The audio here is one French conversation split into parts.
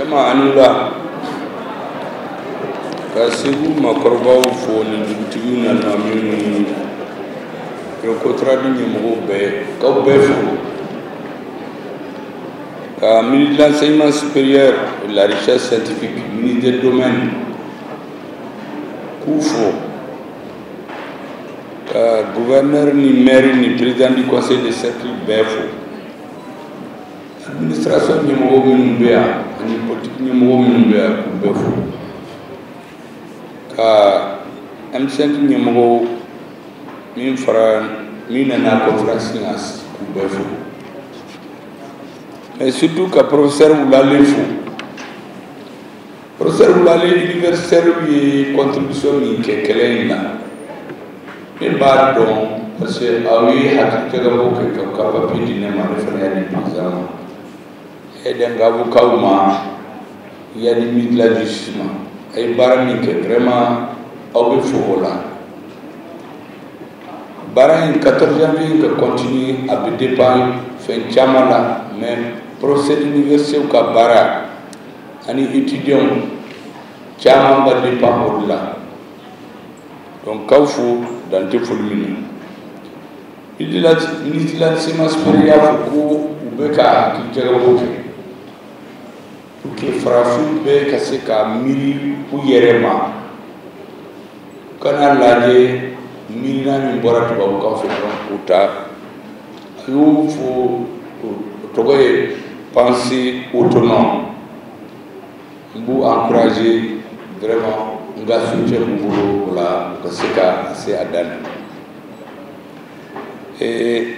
jama anula kasibu makorbaw fo ni dugutigiw na namini rekotra di ñemogo be kaw be fo ka ministre de l'enseignement supérieur et de la recherche scientifique, ministre des domaines Koufo, gouverneur ni maire ni président du conseil de cercle BFO, administration ñemogo minnu be yan ani politique ñemogo minnu be yan BFO, ka M5 ñemogo min fara min nana conférence ngas BFO. Mais surtout que professeur Oulale fou. Professeur Oulale universitaire lui contribution ni kekele na. Mais bas donc parce que awi hakika gabo ke kapapa pidi ne ma refere ni examen. Et d'engabo kauma il y a des mythes là justement. Et barami que vraiment au fou là. Barami 14 janvier que continue à dépendre fin chamala même procès d'université ou kabara ani étudiant chama ba dépend au-delà donc kawfu dans te fulmini il la ministre de l'enseignement supérieur ko ubeka ki jagaboke ke frafu be kaseka miri ku yerema kana laje mina ni boratu ba ko fa uta ayu fo togoye penser autonome vous encourager vraiment nga soutien boulot la kaseka assez adana et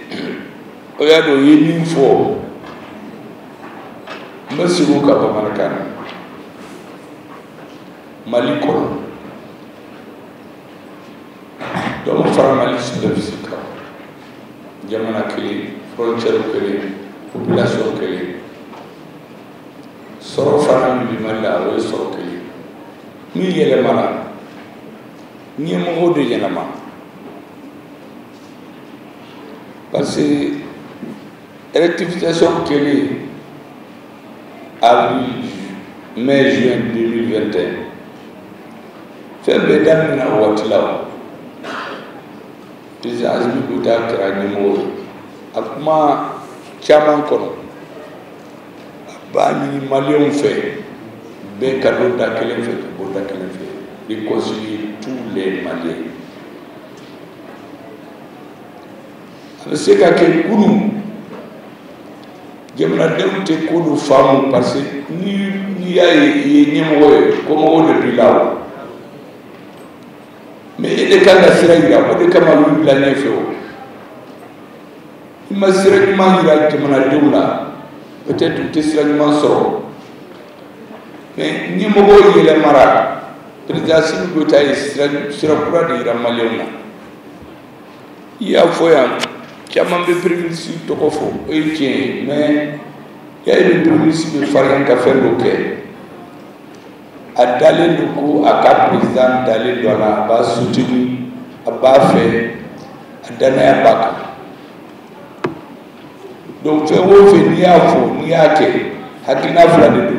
oyado yini fo merci beaucoup à Bamarkana Maliko donc Mali sur le physique jamana kili frontière kili population kili soro fana mi mala o soro kili mi yele mala ni mo de yenama parce que rectification kili avril mai juin 2021 fait bedan na watlaw déjà azmi buta kra ni mo akuma chaman kono ba ni malien fait be cadeau da kelen fait bo da kelen fait il concilier tous les maliens avec ce que kunu jamana demte kunu famu parce que ni ya nyemo comme on depuis là mais il est quand la sira ira ko de kama lu la ne feo il m'a sérieusement ira jamana demla peut-être que sérieusement soro mais ni mo go yele mara président sinu go tay sira kura de ira maliona ya foya chama be prévu to ko fo e tien mais ya ile prévu de faire ka faire le quai a d'aller du coup à quatre présidents d'aller dans la base soutenue à bas fait à donner bac donc fait où venir à fond ni à que hakina fulani do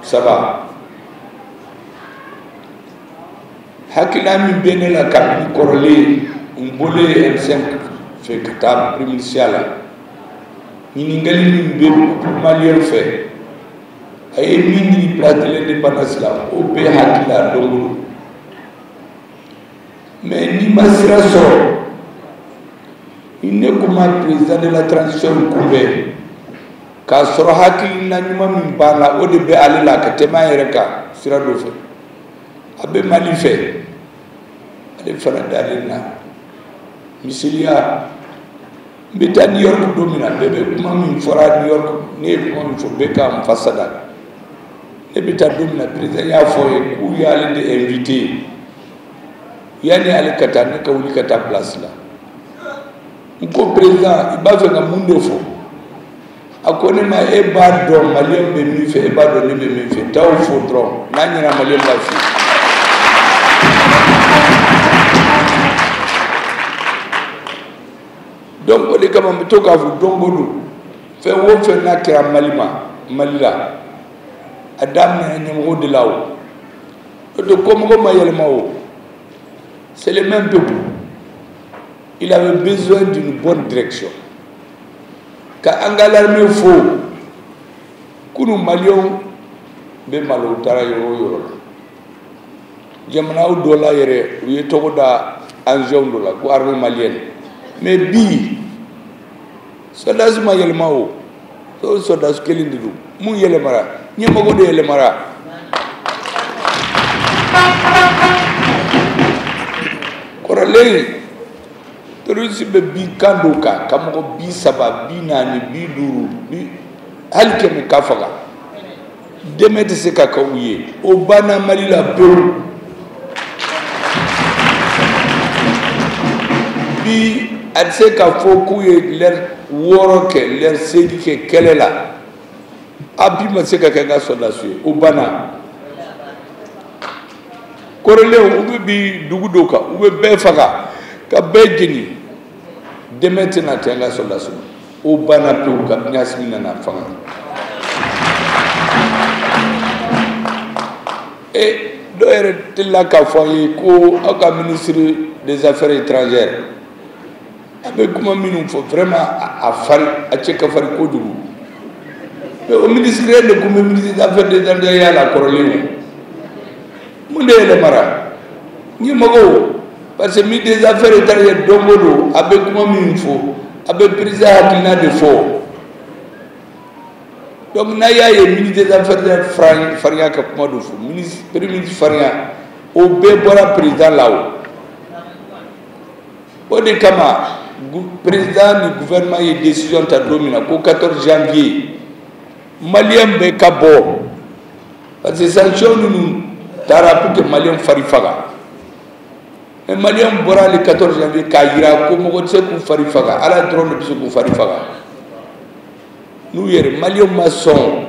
ça va hakina mi bene la cap corolé un bolé M5 fait table provinciale ni ngali mi be malien fait ay mini place de l'indépendance là au pays hakila dongulu mais ni masira soro il ne comme président de la transition koumbe ka soro hakili na nyuma min bana o de be ali la ka tema yereka sira do fe abe mali fe ale fana dalina misilia beta New York domina bebe kuma min fora New York ne ko fo be ka fasada et puis t'as donné la présidence ya foye où y a les invités yani ali katane ka wuli kata place là ko président iba fe na mundo fo akone ma e ba do malien be mi fe e ba do ne be mi fe taw fo dron na nyina malien ba fi donc on est comme on toka fu dongolu fe wo fe na kira malima malila Adam n'est de là-haut. De comment c'est le même peuple. Il avait besoin d'une bonne direction. Quand Angalarme faux, Kounou Malion, Bemalo Tarayo, Jamana Dola Yere, où est Togoda, Anjon Dola, l'armée malienne. Mais Bi, soldats Mayelmao, soldats Kelindou, Mou Yelemara, Niamago de Yelemara. Korale, terus bi kandoka, kamu bi saba, bi nani, bi duru, bi hal kemi kafaga. Demet se kakauye, obana malila peu. Bi adse ka fokuye ler woroke, ler sedike kelela. Abi maseka kanga sodasu, obana. Korele ube bi dugudoka ube befaga ka bejini demete na tenga sodasu o bana pe ka nyasmina na fanga et doere tilla ka foye ko aka ministre des affaires étrangères avec comment minu faut vraiment à faire à cheka faire ko dugu mais au ministre de comme ministre des affaires étrangères ya la korele Monde le mara ni mago parce que mi des affaires étrangères domolo avec moi mi faut avec président hakina de faux donc na ya ye ministre des affaires faria ka kuma do fou ministre premier ministre faria o be bora président là-haut o de kama président du gouvernement et décision ta domina ko 14 janvier malien be kabo parce que sanction nous Tara pour que Malien farifaga. Mais Malien bora le 14 janvier Kaira comme on sait pour farifaga. À la drone de pour farifaga. Nous hier Malien maçon.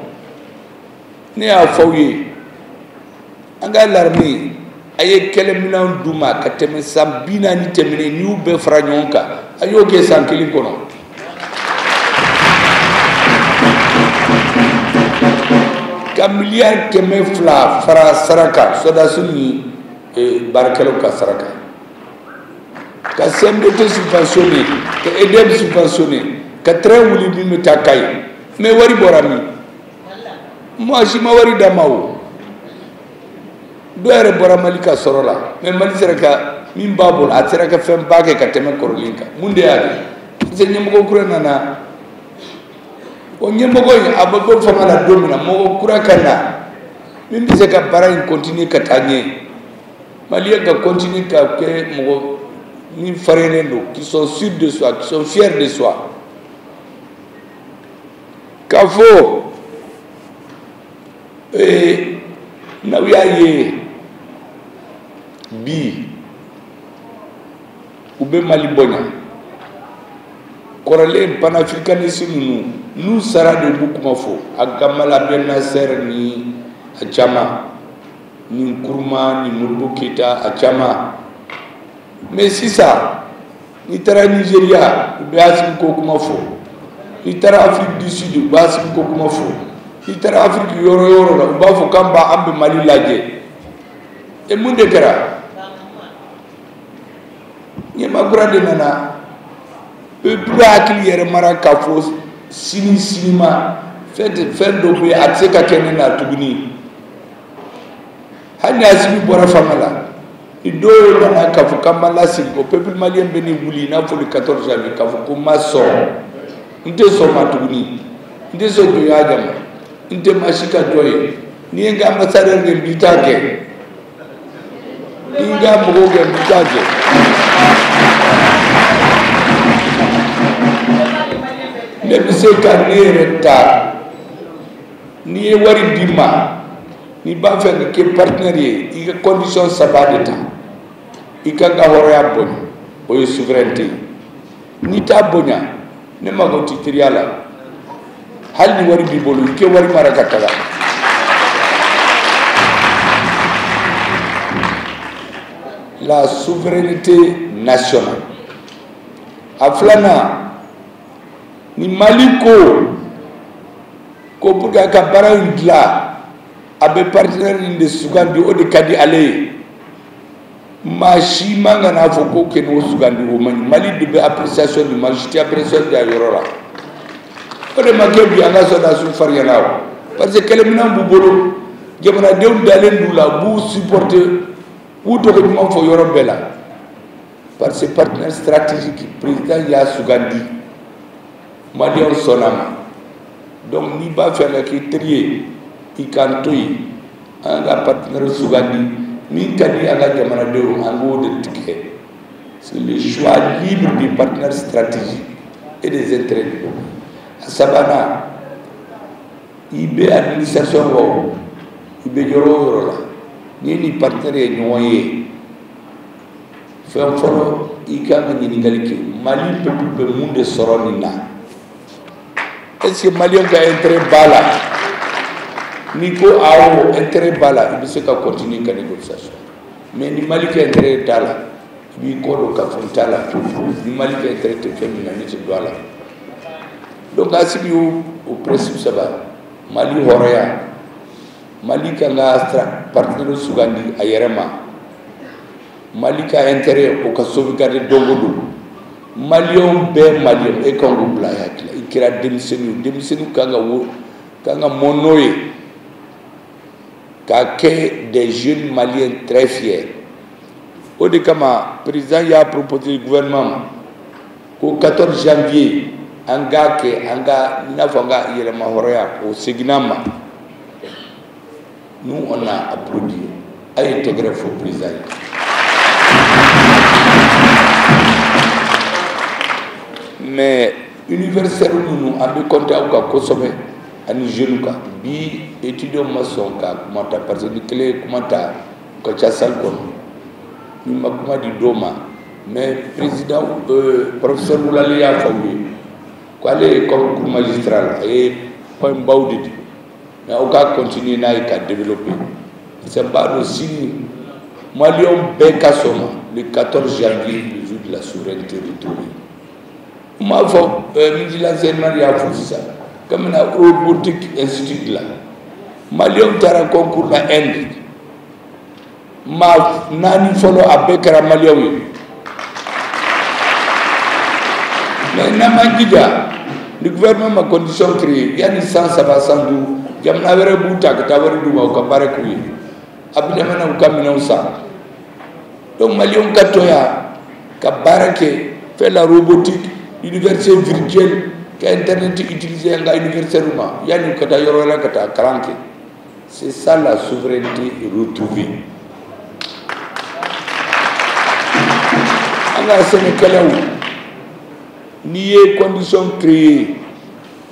Né à Fouye. Anga l'armée. Aye quel milan douma kateme sambina ni temene ni ube franyonka. Ayo ke sankili kono. Milliard keme fla fara saraka soda suni barakelo ka saraka ka sembe subventionné ka edem subventionné ka train wuli bi meta kay mais wari borami moi je ma wari damao doere boramali ka sorola mais mali saraka min babul a saraka fem bage ka teme korolinka munde ade se nyem ko kurena na on nyembogo ababo famala domina mo kurakana mimi se ka bara in continue katanye malien ka continue ka ke mo ni farenendo qui sont sûrs de soi qui sont fiers de soi kafo na wiaye bi ube mali bonya korale panafricanisme nous sera de beaucoup fo agamala ben Nasser ni achama ni Nkrumah ni Modibo Keïta achama mais si ça ni tara Nigeria be asim ko kuma fo ni tara Afrique du Sud ba asim ko kuma fo ni tara Afrique yoro la ba fo kamba ambe Mali laje e munde kera ni magurande nana peuple akili yere mara kafo sinima fait do be atseka kenena tuguni hanya asibi bora famala ido na kafu kambala singo peuple malien beni wuli na fo le 14 janvier kafu ko maso nte so matuguni nte so do yagama nte mashika doye ni nga ambassadeur de bitage ni nga mbogo de bitage ne bise ka ne reta ni wari dima ni ba fe ke partenaire i ka condition sabadeta i ka ga horoya bon o souveraineté ni ta bonya ne mago titriala hal ni wari bibolu ke wari maraka kala la souveraineté nationale aflana ni maliko ko buga ka bara indla abe partenaire ni de sugandi o de kadi ale ma shi manga na foko ke no sugandi o mali de be appréciation du magistrat appréciation de yorora o de make bi anga so da su fariana parce que kele minam bu bolo jamana dew dalen dula bu supporter ou to ko mo fo yoro bela parce que partenaire stratégique président ya sugandi mali on sonama donc ni ba faire ki trier ikantoy anga partenaire sugandi min kadi anga jamana dew ango de ticket c'est le choix libre des partenaires stratégiques et des intérêts du peuple sabana ibe administration wo ibe yoro la ni partenaire ñoyé fem foro ikanga ni ngaliki mali peuple be munde soronina est-ce que malien ga intérêt bala ni ko awo intérêt bala ibe se ka continuer ka négociation mais ni mali ka intérêt dala bi ko do ka fontala ni mali ka intérêt te femina ni ci dola donc asibi au principe ça va mali horoya mali ka nga partenaire sugandi ayerema mali ka intérêt au ka sauvegarder dongodo malion be malion e kongo bla yakla ikira demisenu kanga monoye ka ke des jeunes maliens très fiers au de kama président ya proposé le gouvernement au 14 janvier anga nafanga yerema horoya au seginama nous on a applaudi à intégrer faux président mais universitaire nous ambe compté au ka kosome ani jeune ka bi étudiant maçon ka commenta parce que clé commenta ko chassal ko ni makuma di doma mais président professeur Moulali ya fawi ko aller comme magistral et point baudidi mais on va continuer à développer c'est pas le signe malion bekasoma le 14 janvier le jour de la souveraineté retrouvée ma fo vigilance ya foussa comme na robotique institut là malion tara concours la Inde ma nani folo abekara malion mais namajida le gouvernement ma condition créée yani sans ça va sans doute jamna wéré buta ka tawari duma ko bare ko yi abina mana ko kamina usa donc malion katoya ka barake fait la robotique université virtuelle ka internet utilisé nga université ruma yani ko ta yoro la ka ta karanke c'est ça la souveraineté retrouvée anga sénégalais nié condition créée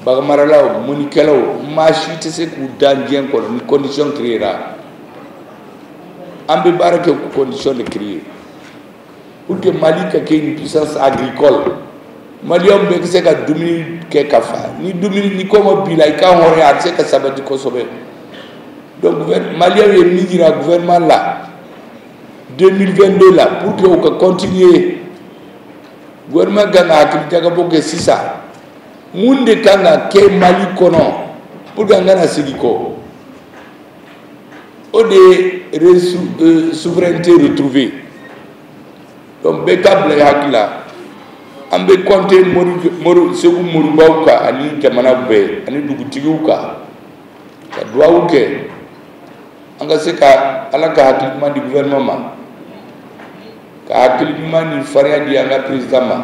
bagamarala moni kelaw machi te se ku danjien ko ni condition créera ambe barake ko condition de créer pour que Mali ka une puissance agricole Mali on be se ka dumini ke kafa ni dumini ni ko bila ka hore at se ka sabati ko sobe donc Mali est mis au gouvernement là 2022 là pour que on continue gouvernement gana akita ka boke sisa munde kanga ke Mali kono pour gangana sigiko o de souveraineté retrouvée donc bekable hakila ambe compter moru segu moru bawka ani jamana be ani dugutiguka ka duauke anga seka alaka hakilima di gouvernement ka hakilima ni faria di anga président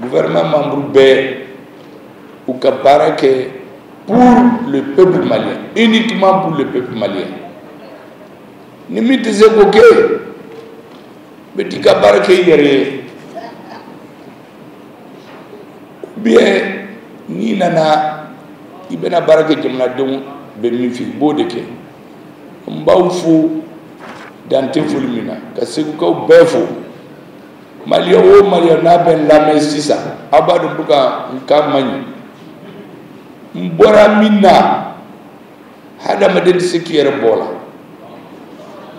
gouvernement membre be ou Kabarake pour le peuple malien, uniquement pour le peuple malien. Nimite Zekoke, Petit Kabarake yere, bien, ni nana, ibena barake jamna don bemifi bodeke, mbaufu dante fulmina, kasekuka befo, Malia o Malia na ben la mesisa, abadu buka nkamanyi. Mbora minna hada maden sekiyere bola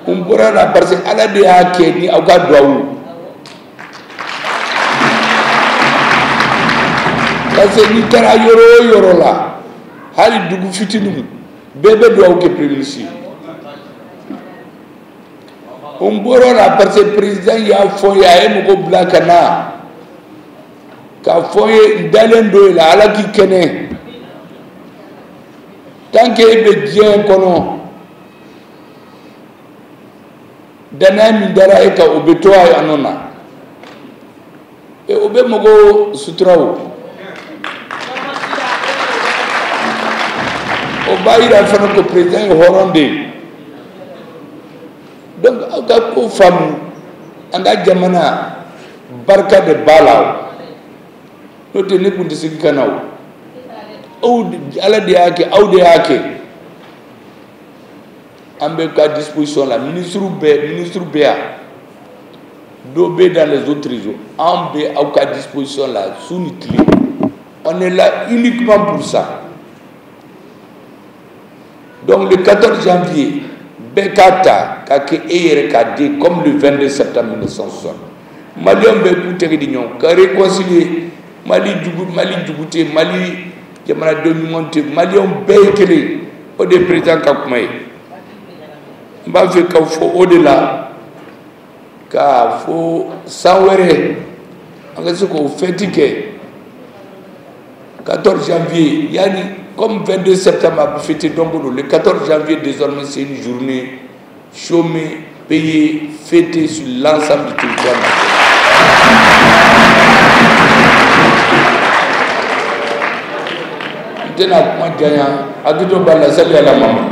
mbora na parce ala de hake ni awga dowu parce ni tara yoro la hali dugu fitinu bébé doit que Premier ministre. On borora parce que président ya foya e mo blakana ka foye dalen do la ala ki kene tant que be bien kono dana min dara e ka obeto ay anona e obe mogo sutrawo o bayira fana ko président horonde donc aga ko fam anga jamana barka de balaw no te ne kunti sigi kanaw ou ala de yake ou de yake ambe ka disposition la ministre Béa do be dans les autres régions ambe au ka disposition la sunitli on est là uniquement pour ça. Donc le 14 janvier Bekata kake ere kade comme le 22 septembre 1960 Mali on be kuteri d'union ka réconcilier Mali Djibouti Mali jamana de monte Mali on be kele au de président Kakumay mba fe ka fo au delà ka fo sawere anga se ko fetike 14 janvier yani comme 22 septembre a fêté Dombodo, le 14 janvier désormais c'est une journée chômée, payée, fêtée sur l'ensemble du territoire national. Maintenant, moi, Gagnon, à tout le monde, la salle à la maman.